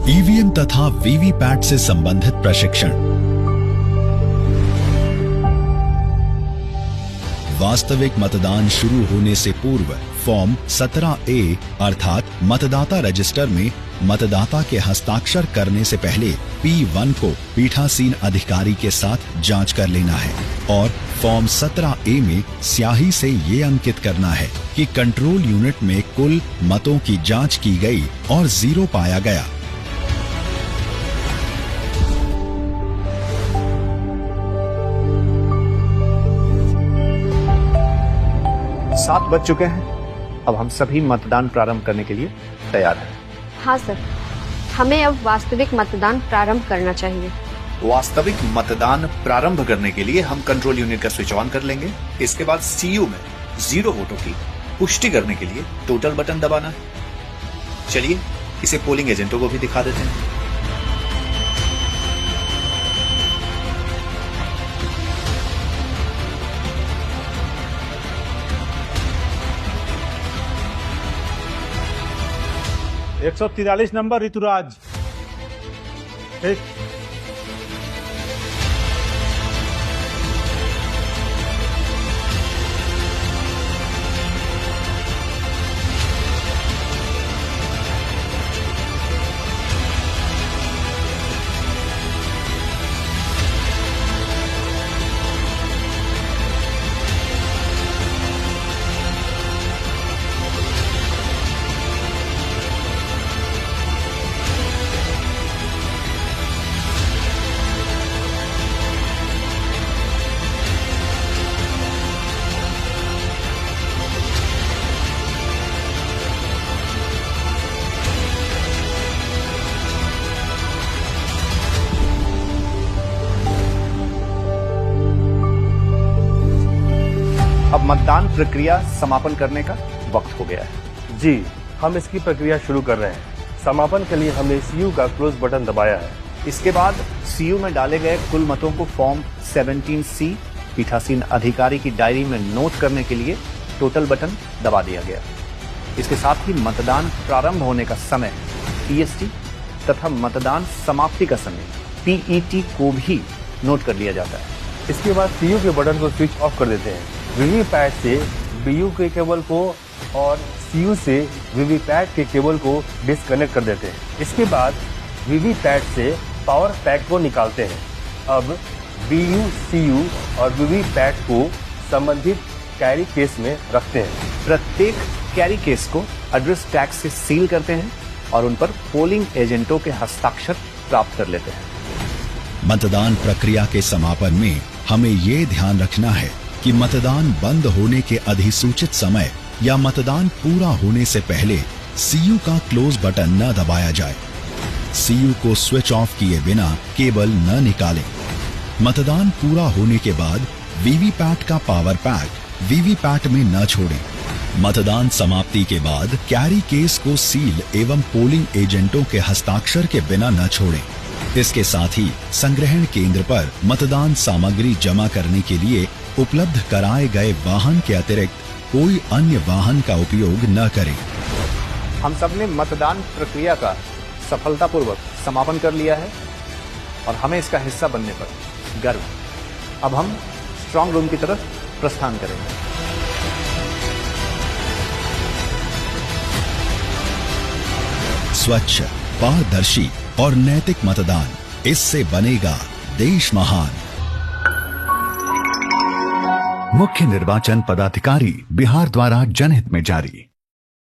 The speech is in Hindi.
ईवीएम तथा वीवीपैट से संबंधित प्रशिक्षण, वास्तविक मतदान शुरू होने से पूर्व फॉर्म 17A अर्थात मतदाता रजिस्टर में मतदाता के हस्ताक्षर करने से पहले P1 को पीठासीन अधिकारी के साथ जांच कर लेना है और फॉर्म 17A में स्याही से ये अंकित करना है कि कंट्रोल यूनिट में कुल मतों की जांच की गई और 0 पाया गया। सात बज चुके हैं। अब हम सभी मतदान प्रारंभ करने के लिए तैयार हैं। हाँ सर, हमें अब वास्तविक मतदान प्रारंभ करना चाहिए। वास्तविक मतदान प्रारंभ करने के लिए हम कंट्रोल यूनिट का स्विच ऑन कर लेंगे। इसके बाद सीयू में 0 वोटों की पुष्टि करने के लिए टोटल बटन दबाना है। चलिए इसे पोलिंग एजेंटों को भी दिखा देते हैं। एक 143 नंबर ऋतुराज। ठीक। अब मतदान प्रक्रिया समापन करने का वक्त हो गया है। जी, हम इसकी प्रक्रिया शुरू कर रहे हैं। समापन के लिए हमने सीयू का क्लोज बटन दबाया है। इसके बाद सीयू में डाले गए कुल मतों को फॉर्म 17C पीठासीन अधिकारी की डायरी में नोट करने के लिए टोटल बटन दबा दिया गया। इसके साथ ही मतदान प्रारंभ होने का समय PST तथा मतदान समाप्ति का समय PET को भी नोट कर लिया जाता है। इसके बाद सीयू के बटन को स्विच ऑफ कर देते हैं। वीवीपैट से बीयू के केबल को और सीयू से वीवीपैट के केबल को डिस्कनेक्ट कर देते हैं। इसके बाद वीवीपैट से पावर पैक को निकालते हैं। अब बीयू, सीयू और वीवीपैट को संबंधित कैरी केस में रखते हैं। प्रत्येक कैरी केस को एड्रेस टैग से सील करते हैं और उन पर पोलिंग एजेंटों के हस्ताक्षर प्राप्त कर लेते हैं। मतदान प्रक्रिया के समापन में हमें ये ध्यान रखना है कि मतदान बंद होने के अधिसूचित समय या मतदान पूरा होने से पहले सीयू का क्लोज बटन न दबाया जाए। सीयू को स्विच ऑफ किए बिना केबल न निकालें। मतदान पूरा होने के बाद वीवीपैट का पावर पैक वीवीपैट में न छोड़ें। मतदान समाप्ति के बाद कैरी केस को सील एवं पोलिंग एजेंटों के हस्ताक्षर के बिना न छोड़ें। इसके साथ ही संग्रहण केंद्र पर मतदान सामग्री जमा करने के लिए उपलब्ध कराए गए वाहन के अतिरिक्त कोई अन्य वाहन का उपयोग न करें। हम सब ने मतदान प्रक्रिया का सफलतापूर्वक समापन कर लिया है और हमें इसका हिस्सा बनने पर गर्व। अब हम स्ट्रांग रूम की तरफ प्रस्थान करेंगे। स्वच्छ, पारदर्शी और नैतिक मतदान, इससे बनेगा देश महान। मुख्य निर्वाचन पदाधिकारी, बिहार द्वारा जनहित में जारी।